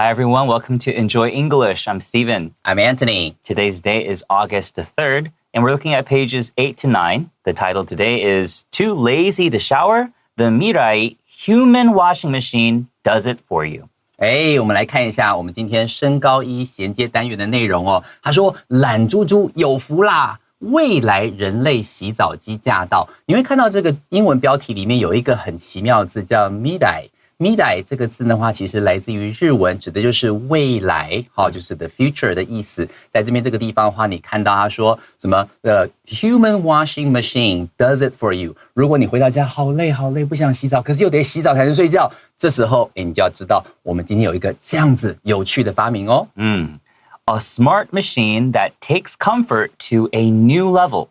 Hi, everyone. Welcome to Enjoy English. I'm Steven. I'm Anthony. Today's date is August the 3rd, and we're looking at pages 8 to 9. The title today is Too Lazy to Shower? The Mirai Human Washing Machine Does It For You. 我们来看一下我们今天升高一衔接单元的内容哦。他说懒猪猪有福啦，未来人类洗澡机驾到。你会看到这个英文标题里面有一个很奇妙的字叫 Mirai。Mirai 这个字的话，其实来自于日文，指的就是未来，就是 the future 的意思。在这边这个地方的话，你看到他说什么？The human washing machine does it for you。如果你回到家好累好累，不想洗澡，可是又得洗澡才能睡觉，这时候你就要知道，我们今天有一个这样子有趣的发明哦。A smart machine that takes comfort to a new level.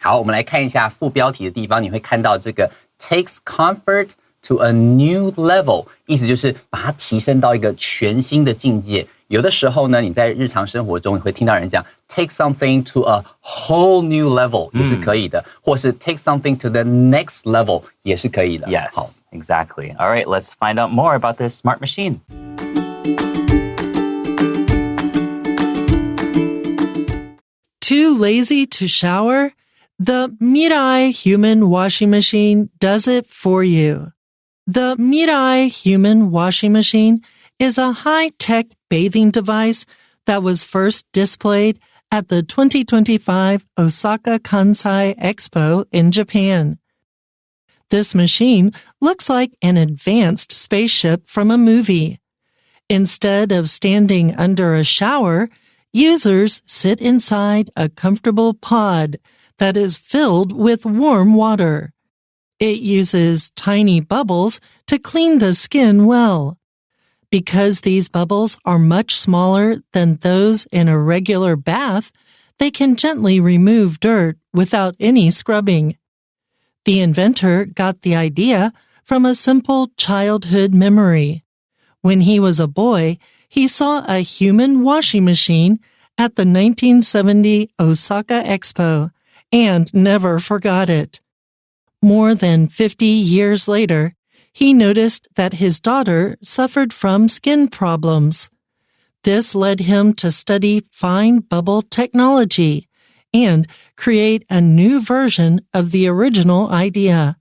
好，我们来看一下副标题的地方，你会看到这个 takes comfort to a new level， 意思就是把它提升到一个全新的境界。有的时候呢，你在日常生活中你会听到人讲 take something to a whole new level 也是可以的，或是 take something to the next level 也是可以的。Yes, exactly. All right, let's find out more about this smart machine. Too lazy to shower? The Mirai Human Washing Machine does it for you. The Mirai Human Washing Machine is a high-tech bathing device that was first displayed at the 2025 Osaka Kansai Expo in Japan. This machine looks like an advanced spaceship from a movie. Instead of standing under a shower, users sit inside a comfortable pod that is filled with warm water. It uses tiny bubbles to clean the skin well. Because these bubbles are much smaller than those in a regular bath, they can gently remove dirt without any scrubbing. The inventor got the idea from a simple childhood memory. When he was a boy, he saw a human washing machine at the 1970 Osaka Expo and never forgot it. More than 50 years later, he noticed that his daughter suffered from skin problems. This led him to study fine bubble technology and create a new version of the original idea.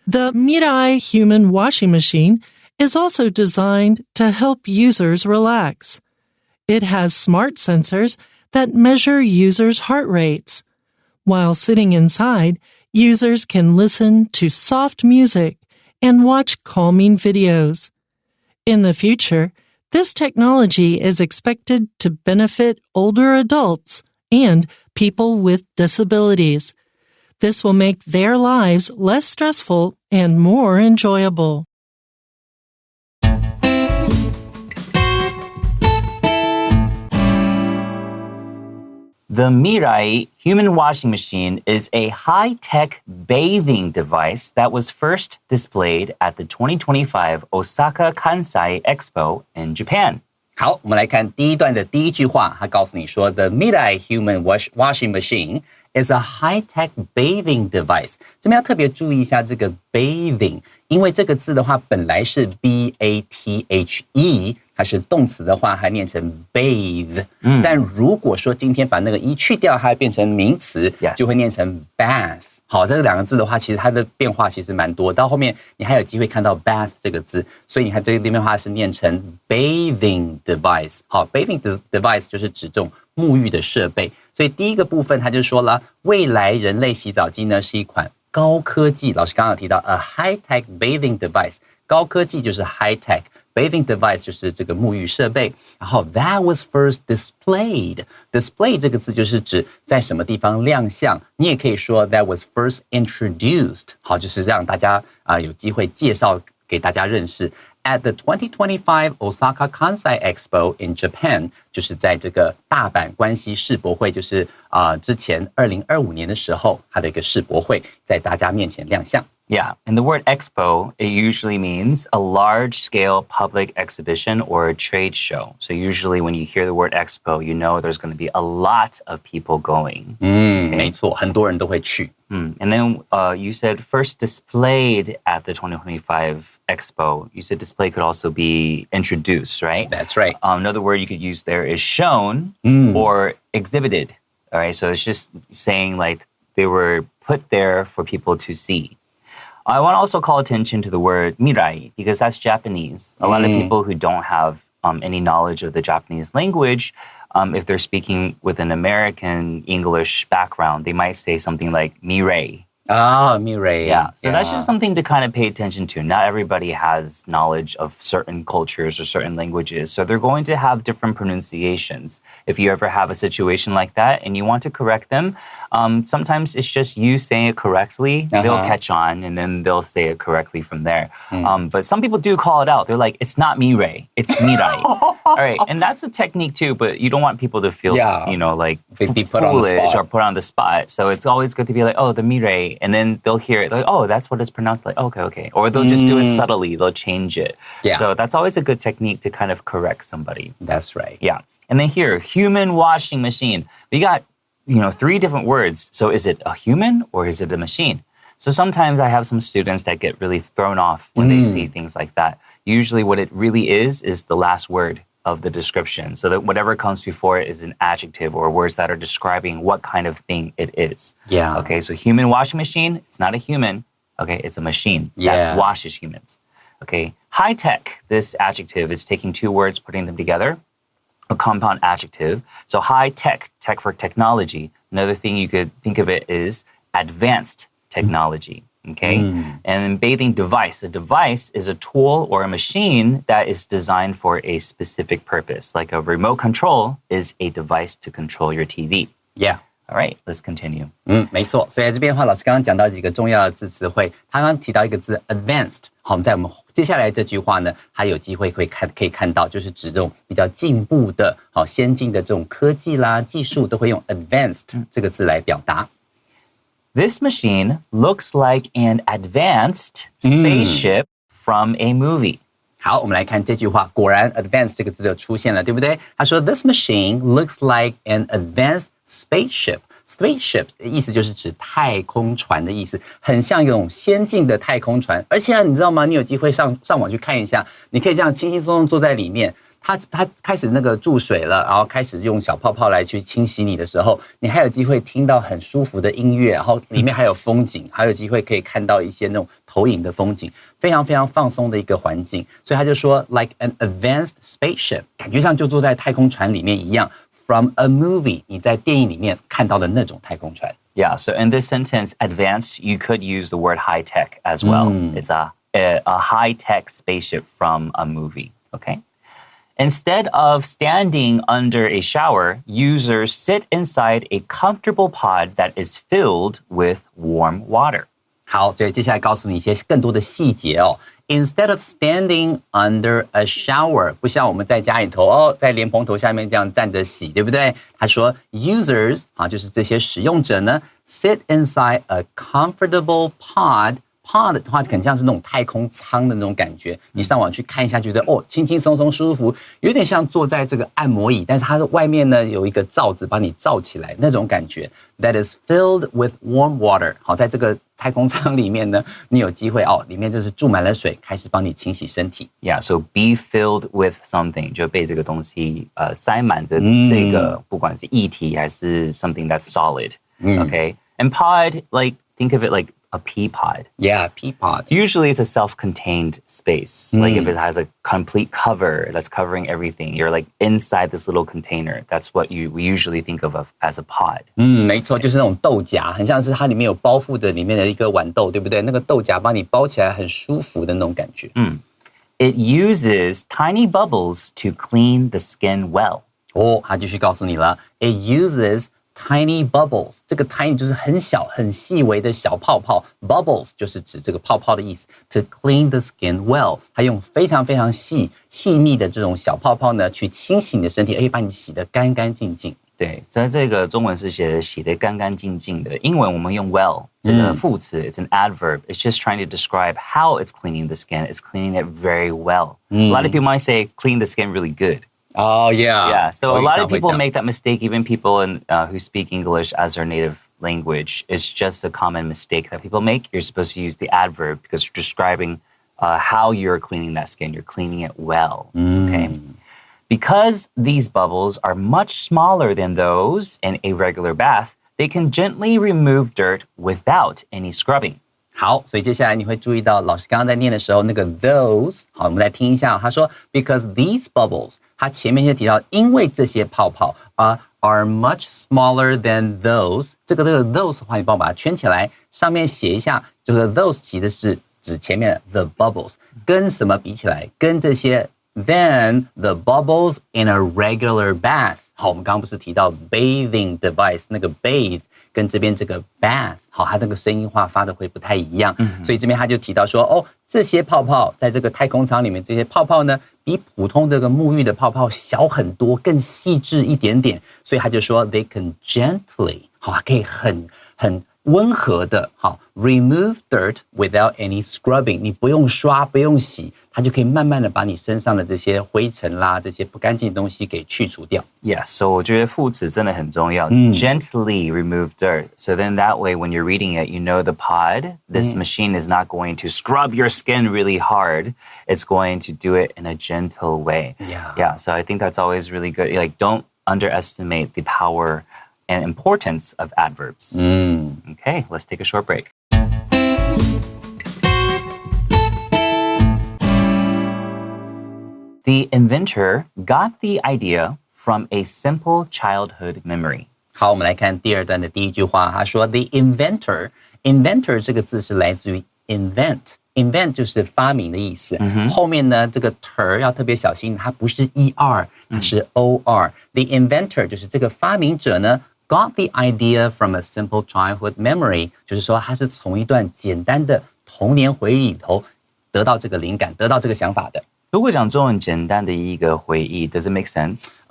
The Mirai Human Washing Machine is also designed to help users relax. It has smart sensors that measure users' heart rates. While sitting inside, users can listen to soft music and watch calming videos. In the future, this technology is expected to benefit older adults and people with disabilities. This will make their lives less stressful and more enjoyable. The Mirai Human Washing Machine is a high-tech bathing device that was first displayed at the 2025 Osaka Kansai Expo in Japan. 好，我们来看第一段的第一句话，它告诉你说 The Mirai Human Washing Machine is a high-tech bathing device. 这边要特别注意一下这个 bathing， 因为这个字的话本来是 B-A-T-H-E， 它是动词的话，它念成 bathe。但如果说今天把那个 e 去掉，它会变成名词，就会念成 bath。好，这两个字的话，其实它的变化其实蛮多。到后面你还有机会看到 bath 这个字，所以你看这个地方的话是念成 bathing device。好 ，bathing device 就是指这种沐浴的设备。所以第一个部分他就说了，未来人类洗澡机呢是一款高科技。老师刚刚有提到 a high-tech bathing device， 高科技就是 high-tech。Bathing device 就是这个沐浴设备，然后 that was first displayed。display 这个字就是指在什么地方亮相，你也可以说 that was first introduced。好，就是让大家有机会介绍给大家认识。At the 2025 Osaka Kansai Expo in Japan， 就是在这个大阪关西世博会，就是之前2025年的时候，它的一个世博会在大家面前亮相。Yeah, and the word expo, it usually means a large-scale public exhibition or a trade show. So usually when you hear the word expo, you know there's going to be a lot of people going. 没错，很多人都会去。And then you said first displayed at the 2025 expo, you said display could also be introduced, right? That's right. Another word you could use there is shown or exhibited. All right, so it's just saying like they were put there for people to see. I want to also call attention to the word mirai because that's Japanese. A lot of people who don't have any knowledge of the Japanese language, if they're speaking with an American English background, they might say something like mirai. Mirai. Yeah, so that's just something to kind of pay attention to. Not everybody has knowledge of certain cultures or certain languages, so they're going to have different pronunciations. If you ever have a situation like that and you want to correct them, sometimes it's just you saying it correctly. They'll catch on and then they'll say it correctly from there. But some people do call it out. They're like, it's not mirai, it's mirai. All right, and that's a technique too, but you don't want people to feel, like be put foolish or put on the spot. So it's always good to be like, oh, the mirai. And then they'll hear it like, oh, that's what it's pronounced like. Okay. Or they'll just do it subtly. They'll change it. Yeah. So that's always a good technique to kind of correct somebody. That's right. Yeah. And then here, human washing machine. We got, 3 different words. So is it a human or is it a machine? So sometimes I have some students that get really thrown off when they see things like that. Usually what it really is the last word of the description. So that whatever comes before it is an adjective or words that are describing what kind of thing it is. Yeah. Okay, so human washing machine, it's not a human. Okay, it's a machine that washes humans. Okay, high tech, this adjective is taking 2 words, putting them together, a compound adjective. So high tech, tech for technology. Another thing you could think of it is advanced technology. Okay, and then bathing device. A device is a tool or a machine that is designed for a specific purpose. Like a remote control is a device to control your TV. Yeah. All right, let's continue. 没错。所以在这边的话，老师刚刚讲到几个重要的字词汇，他刚刚提到一个字 advanced。好，我们在我们接下来这句话呢，还有机会可以看到，就是指这种比较进步的、好先进的这种科技啦、技术，都会用 advanced 这个字来表达。This machine looks like an advanced spaceship from a movie. 好，我们来看这句话，果然 advanced 这个字就出现了，对不对？他说 This machine looks like an advanced spaceship. Spaceship 的意思就是指太空船的意思，很像一种先进的太空船。而且你知道吗？你有机会上网去看一下，你可以这样轻轻松松坐在里面。它开始那个注水了，然后开始用小泡泡来去清洗你的时候，你还有机会听到很舒服的音乐，然后里面还有风景，还有机会可以看到一些那种投影的风景，非常非常放松的一个环境。所以他就说 like an advanced spaceship， 感觉上就坐在太空船里面一样。From a movie， 你在电影里面看到的那种太空船。Yeah, so in this sentence, advanced, you could use the word high tech as well. It's a high tech spaceship from a movie. Okay. Instead of standing under a shower, users sit inside a comfortable pod that is filled with warm water. 好，所以接下来告诉你一些更多的细节哦。Instead of standing under a shower， 不像我们在家里头在莲蓬头下面这样站着洗，对不对？他说 users 就是这些使用者呢 sit inside a comfortable pod。Pod 的话，很像是那种太空舱的那种感觉。你上网去看一下，觉得轻轻松松、舒服，有点像坐在这个按摩椅，但是它的外面呢有一个罩子把你罩起来，那种感觉。That is filled with warm water。好，在这个太空舱里面呢，你有机会里面就是注满了水，开始帮你清洗身体。Yeah, so be filled with something， 就被这个东西塞满着这个，不管是液体还是 something that's solid。Okay, and pod, like think of it like a pea pod. Yeah, pea pod. Usually it's a self-contained space. Like if it has a complete cover that's covering everything, you're like inside this little container. That's what we usually think of as a pod. 没错，就是那种豆荚，很像是它里面有包覆着里面的一个豌豆，对不对？那个豆荚帮你包起来，很舒服的那种感觉。It uses tiny bubbles to clean the skin well. 他继续告诉你了 ，It uses tiny bubbles， 这个 tiny 就是很小很细微的小泡泡 ，bubbles 就是指这个泡泡的意思。To clean the skin well， 它用非常非常细密的这种小泡泡呢，去清洗你的身体，而且把你洗得干干净净。对，在这个中文是写的洗得干干净净的，英文我们用 well 这个副词 it's an adverb. It's just trying to describe how it's cleaning the skin. It's cleaning it very well. A lot of people might say clean the skin really good. Oh, yeah. Yeah, so a lot of people make that mistake, even people who speak English as their native language. It's just a common mistake that people make. You're supposed to use the adverb because you're describing how you're cleaning that skin. You're cleaning it well. Okay. Because these bubbles are much smaller than those in a regular bath, they can gently remove dirt without any scrubbing. 好，所以接下来你会注意到老师刚刚在念的时候，那个 those， 好，我们来听一下。他说 because these bubbles， 他前面就提到，因为这些泡泡are much smaller than those。这个 those 的话，你帮我把它圈起来，上面写一下，就是 those 其实是指前面的 the bubbles， 跟什么比起来？跟这些 than the bubbles in a regular bath。好，我们刚刚不是提到 bathing device， 那个 bathe。跟这边这个 bath， 好，它那个声音化发的会不太一样，所以这边他就提到说，哦，这些泡泡在这个太空舱里面，这些泡泡呢，比普通这个沐浴的泡泡小很多，更细致一点点，所以他就说 they can gently， 好，可以很温和的，好 remove dirt without any scrubbing， 你不用刷，不用洗，它就可以慢慢的把你身上的这些灰尘啦，这些不干净的东西给去除掉。Yes, so 我觉得副词真的很重要。Gently remove dirt. So then that way when you're reading it, you know the pod, this machine is not going to scrub your skin really hard. It's going to do it in a gentle way. Yeah, so I think that's always really good. Like, don't underestimate the power and importance of adverbs. Okay, let's take a short break. The inventor got the idea from a simple childhood memory. 好，我们来看第二段的第一句话，他说 The inventor 这个字是来自于 invent 就是发明的意思。后面呢，这个 ter 要特别小心，它不是 er， 它是 or。The inventor 就是这个发明者呢，got the idea from a simple childhood memory， 就是说他是从一段简单的童年回忆里头得到这个灵感，得到这个想法的。如果讲中文简单的一个回忆 does it make sense?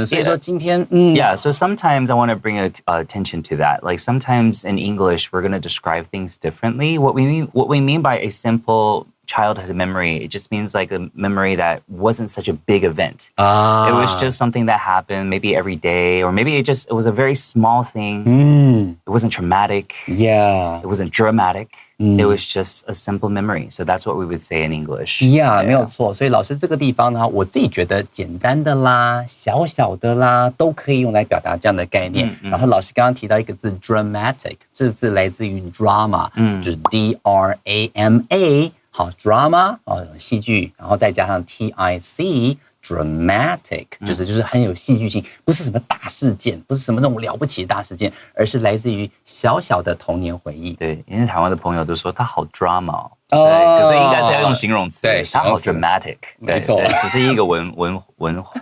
所以说今天Yeah, so sometimes I want to bring attention to that. Like sometimes in English we're going to describe things differently. What we mean by a simple childhood memory, it just means like a memory that wasn't such a big event. It was just something that happened maybe every day, or maybe it was a very small thing. It wasn't traumatic. Yeah. It wasn't dramatic. It was just a simple memory. So that's what we would say in English. Yeah, 没有错。所以老师这个地方呢，我自己觉得简单的啦、小小的啦，都可以用来表达这样的概念。然后老师刚刚提到一个字 dramatic， 这个字来自于 drama， 就是 D-R-A-M-A。好 ，drama 戏剧，然后再加上 T-I-C。dramatic 就是很有戏剧性，不是什么大事件，不是什么那种了不起的大事件，而是来自于小小的童年回忆。对，因为台湾的朋友都说他好 drama， 对，可是应该是要用形容词，对，他好 dramatic， 没错，只是一个文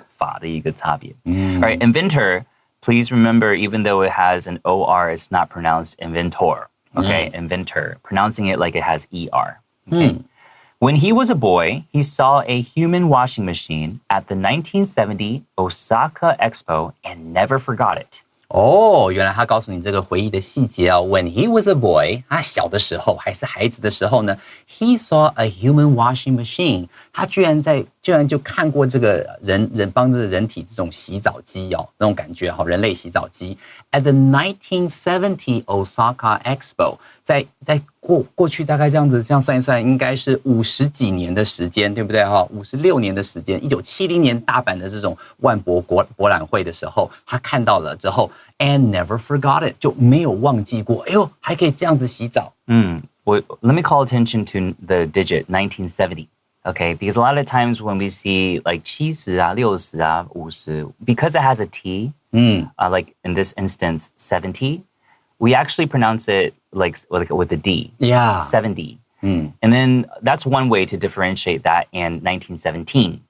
法的一个差别。Alright, inventor, please remember, even though it has an or, it's not pronounced inventor. Okay, inventor, pronouncing it like it has er. Okay. When he was a boy, he saw a human washing machine at the 1970 Osaka Expo and never forgot it. 原来他告诉你这个回忆的细节啊。When he was a boy， 他小的时候还是孩子的时候呢 ，he saw a human washing machine， 他居然就看过这个人帮着人体这种洗澡机哦，那种感觉哈，人类洗澡机。At the 1970 Osaka Expo， 在过去大概这样子，这样算一算，应该是50几年的时间，对不对哈？56年的时间，1970年大阪的这种万博博览会的时候，他看到了之后 ，and never forgot it， 就没有忘记过。哎呦，还可以这样子洗澡。Well, let me call attention to the digit 1970. Okay, because a lot of times when we see like 70啊、60啊、50, because it has a T, like in this instance 70, we actually pronounce it like with a D. Yeah. 70. And then that's one way to differentiate that and 1917.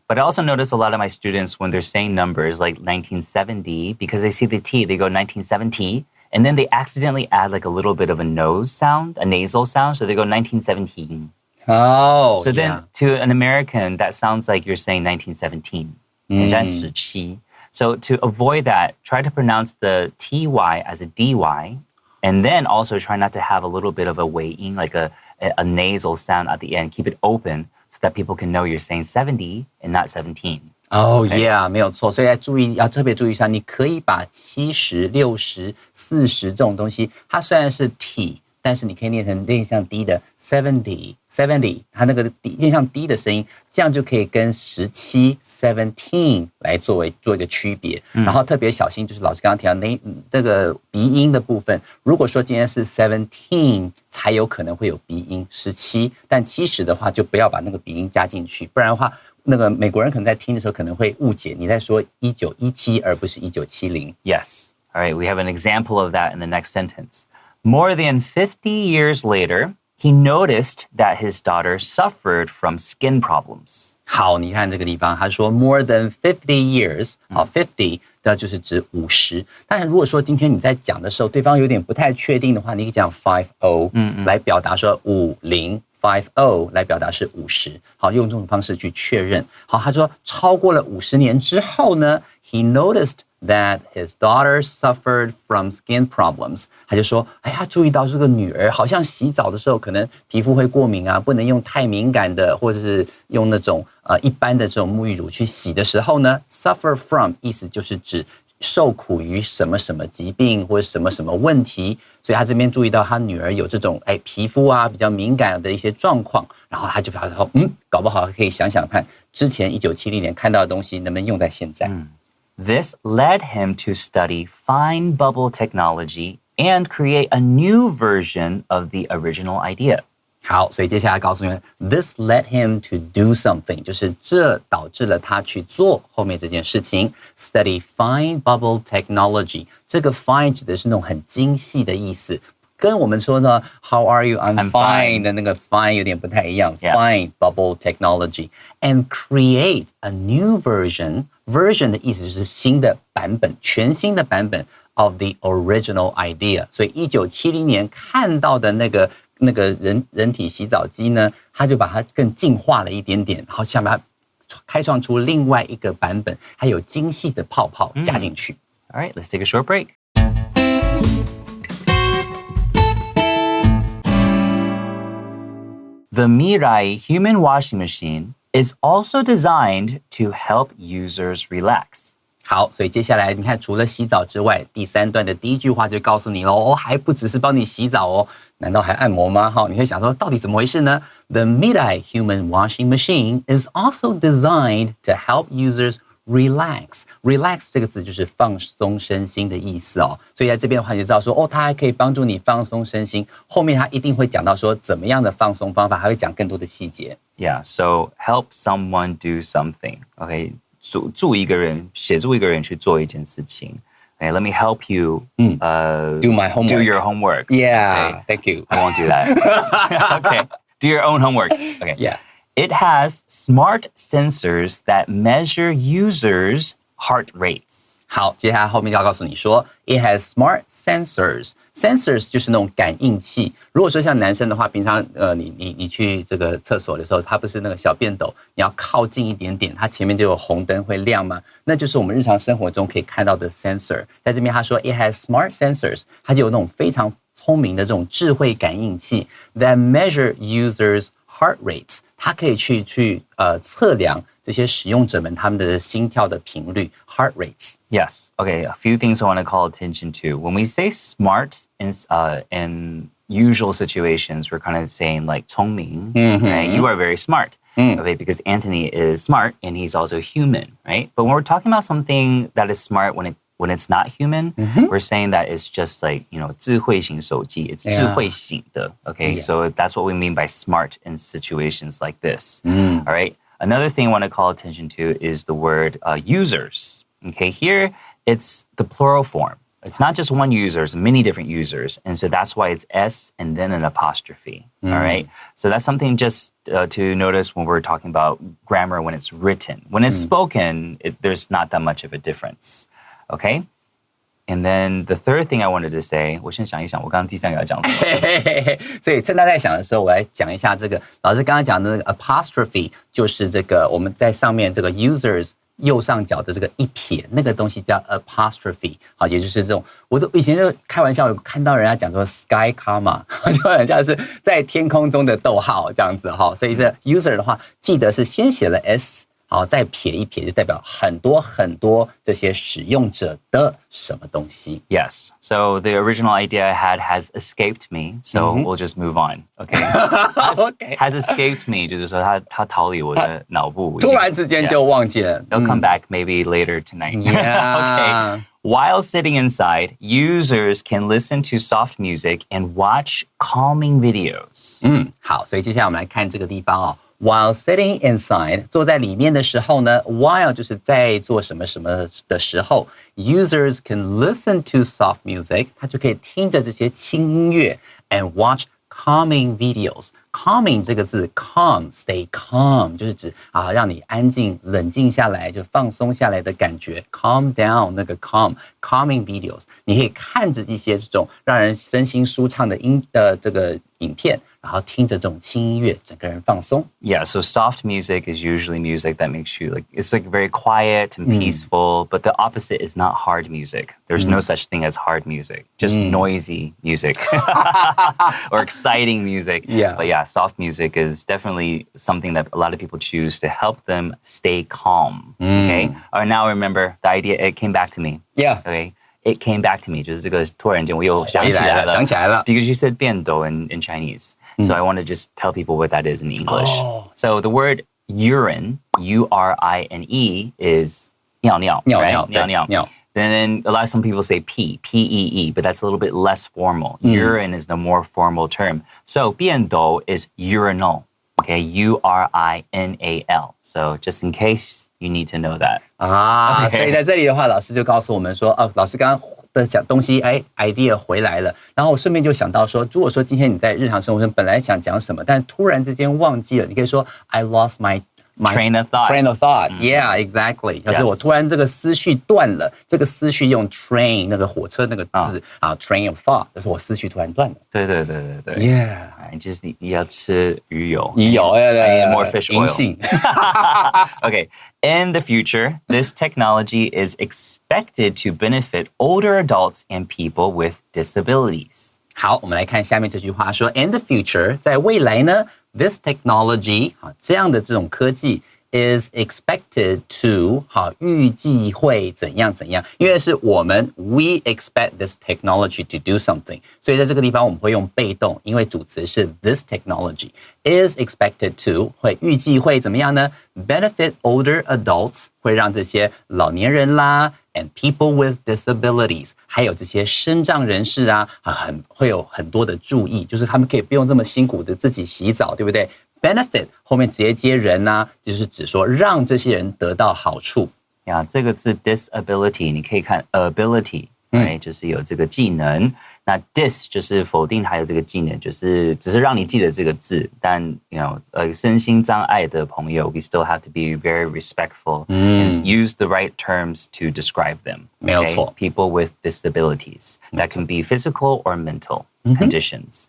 But I also notice a lot of my students when they're saying numbers like 1970, because they see the T, they go 1970. And then they accidentally add like a little bit of a nose sound, a nasal sound. So they go 1917. Oh, so then to an American, that sounds like you're saying 1917. 17. So to avoid that, try to pronounce the TY as a DY. And then also try not to have a little bit of a weighting, like a nasal sound at the end. Keep it open so that people can know you're saying 70 and not 17. Yeah, 没有错。所以要特别注意一下，你可以把70、60、40这种东西，它虽然是 T， 但是你可以念成像 D 的 70 70，它那个渐向低的声音，这样就可以跟17 来做一个区别。然后特别小心，就是老师刚刚提到这个鼻音的部分。如果说今天是 17，才有可能会有鼻音17，但70的话就不要把那个鼻音加进去，不然的话，那个美国人可能在听的时候可能会误解你在说1917而不是1970。Yes. All right, we have an example of that in the next sentence. More than 50 years later, he noticed that his daughter suffered from skin problems. 好，你看这个地方，他说 more than 50 years， 好，50那就是指50。但如果说今天你在讲的时候，对方有点不太确定的话，你可以讲50，来表达说50来表达是50。好，用这种方式去确认。好，他说超过了50年之后呢 ，he noticed that his daughter suffered from skin problems. 他就说，哎呀，注意到这个女儿好像洗澡的时候可能皮肤会过敏啊，不能用太敏感的，或者是用那种一般的这种沐浴乳去洗的时候呢 ，suffer from 意思就是指受苦于什么什么疾病或者什么什么问题，所以他这边注意到他女儿有这种皮肤啊比较敏感的一些状况，然后他就发现说，搞不好可以想想看，之前1970年看到的东西能不能用在现在。This led him to study fine bubble technology and create a new version of the original idea. 好，所以接下来告诉你们 ，this led him to do something， 就是这导致了他去做后面这件事情。Study fine bubble technology， 这个 fine 指的是那种很精细的意思，跟我们说呢 ，How are you? I'm fine 的那个 fine 有点不太一样。Fine bubble technology and create a new version。Version 的意思就是新的版本，全新的版本 of the original idea。所以1970年看到的那个人体洗澡机呢，他就把它更进化了一点点，然后想把它开创出另外一个版本，还有精细的泡泡加进去。All right, let's take a short break. The Mirai human washing machine is also designed to help users relax. 好，所以接下来你看，除了洗澡之外，第3段的第一句话就告诉你喽，还不只是帮你洗澡哦，难道还按摩吗？好，你会想说，到底怎么回事呢？ The Mirai human washing machine is also designed to help users relax. Relax 这个字就是放松身心的意思哦，所以在这边的话，你就知道说，它还可以帮助你放松身心。后面它一定会讲到说，怎么样的放松方法，还会讲更多的细节。Yeah, so help someone do something. Okay, 助一个人，协助一个人去做一件事情。Okay, let me help you do my homework. Do your homework. Yeah, okay? Thank you. I won't do that. Okay, do your own homework. Okay. Yeah. It has smart sensors that measure users' heart rates. 好，接下来后面要告诉你说 ，it has smart sensors。Sensors 就是那种感应器。如果说像男生的话，平常你去这个厕所的时候，它不是那个小便斗，你要靠近一点点，它前面就有红灯会亮吗？那就是我们日常生活中可以看到的 sensor。在这边他说 it has smart sensors， 它就有那种非常聪明的这种智慧感应器 that measure users' heart rates， 它可以去测量这些使用者们他们的心跳的频率 heart rates。 Yes. Okay, a few things I want to call attention to. When we say smart in usual situations, we're kind of saying like 聪明, right? You are very smart, okay, because Anthony is smart and he's also human, right? But when we're talking about something that is smart when it's not human, we're saying that it's just like, 智慧型手机, it's 智慧型的, okay? So that's what we mean by smart in situations like this, all right? Another thing I want to call attention to is the word users. Okay, here it's the plural form. It's not just one user, it's many different users. And so that's why it's S and then an apostrophe. All right. So that's something just to notice when we're talking about grammar when it's written. When it's spoken, there's not that much of a difference. Okay. And then the third thing I wanted to say, 我先想一想，我刚刚第三个要讲什么。所以趁他在想的时候，我来讲一下这个老师刚刚讲的那个 apostrophe， 就是这个我们在上面这个 users 右上角的这个一撇，那个东西叫 apostrophe， 好，也就是这种，我以前就开玩笑，有看到人家讲说 sky comma， 就很像是在天空中的逗号这样子哈，所以这 user 的话，记得是先写了 s。好，再撇一撇就代表很多很多这些使用者的什么东西。Yes. So the original idea I had has escaped me. So we'll just move on. Okay. Has escaped me 就是说它逃离我的脑部。突然之间就忘记了。They'll come back maybe later tonight. Yeah. Okay. While sitting inside, users can listen to soft music and watch calming videos. 好，所以接下来我们来看这个地方哦。While sitting inside， 坐在里面的时候呢 ，while 就是在做什么什么的时候 ，users can listen to soft music， 他就可以听着这些轻音乐 ，and watch calming videos。calming 这个字 ，calm，stay calm， 就是指让你安静、冷静下来，就放松下来的感觉 ，calm down 那个 calming videos， 你可以看着一些这种让人身心舒畅的这个影片。然后听着这种轻音乐，整个人放松。Yeah, so soft music is usually music that makes you it's very quiet and peaceful, but the opposite is not hard music. There's no such thing as hard music, just noisy music or exciting music. Yeah. But yeah, soft music is definitely something that a lot of people choose to help them stay calm. Okay. All right, now remember the idea, it came back to me. Yeah. Okay. It came back to me. 就是这个突然间我又想起来了。Because you said 变斗 in Chinese. So I want to just tell people what that is in English. So the word urine, U-R-I-N-E, is 尿尿, right? 尿. Then some people say pee, P-E-E, but that's a little bit less formal. Urine is the more formal term. So 变斗 is urinal, okay? U-R-I-N-A-L. So just in case you need to know that. 所以在这里的话，老师就告诉我们说，老师刚刚的讲东西，idea 回来了。然后我顺便就想到说，如果说今天你在日常生活中本来想讲什么，但突然之间忘记了，你可以说 I lost my train of thought. Train of thought. Yeah, exactly. 就是我突然这个思绪断了，这个思绪用 train 那个火车那个字train of thought， 就是我思绪突然断了。对。Yeah. 就是你要吃鱼油。鱼油 I need more fish oil. 银杏。Okay. In the future, this technology is expected to benefit older adults and people with disabilities. 好，我们来看下面这句话说 ，In the future， 在未来呢 ，this technology 这样的这种科技 is expected to 预计会怎样，因为是我们 we expect this technology to do something， 所以在这个地方我们会用被动，因为主词是 this technology is expected to 会预计会怎么样呢 ？benefit older adults 会让这些老年人啦。And people with disabilities， 还有这些身障人士会有很多的注意，就是他们可以不用这么辛苦的自己洗澡，对不对 ？Benefit 后面直接接人就是指说让这些人得到好处。呀，这个字 disability， 你可以看 ability， 就是有这个技能。那 dis 就是否定还有这个技能，就是只是让你记得这个字，但身心障碍的朋友 we still have to be very respectful and use the right terms to describe them. 没有错 People with disabilities that can be physical or mental conditions.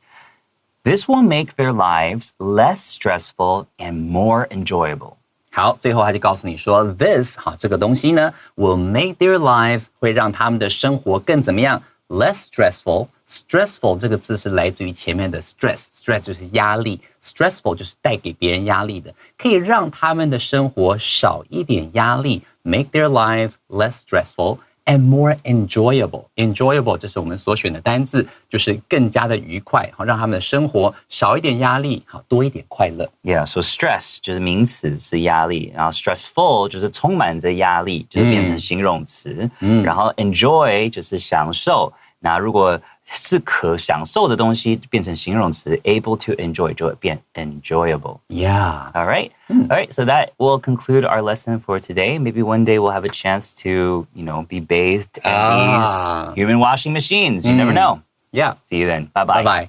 This will make their lives less stressful and more enjoyable. 好，最后他就告诉你说 this 这个东西呢 will make their lives 会让他们的生活更怎么样？Less stressful. Stressful 这个字是来自于前面的 stress 就是压力 stressful 就是带给别人压力的，可以让他们的生活少一点压力 make their lives less stressful and more enjoyable. Enjoyable 这是我们所选的单字，就是更加的愉快，让他们的生活少一点压力，多一点快乐。Yeah, so stress 就是名词是压力，然后 stressful 就是充满着压力，就是变成形容词。然后 enjoy 就是享受，那如果是可享受的东西变成形容词 able to enjoy 就会变 enjoyable. Yeah. All right. All right. So that will conclude our lesson for today. Maybe one day we'll have a chance to, be bathed in these human washing machines. You never know. Yeah. See you then. Bye-bye. Bye-bye.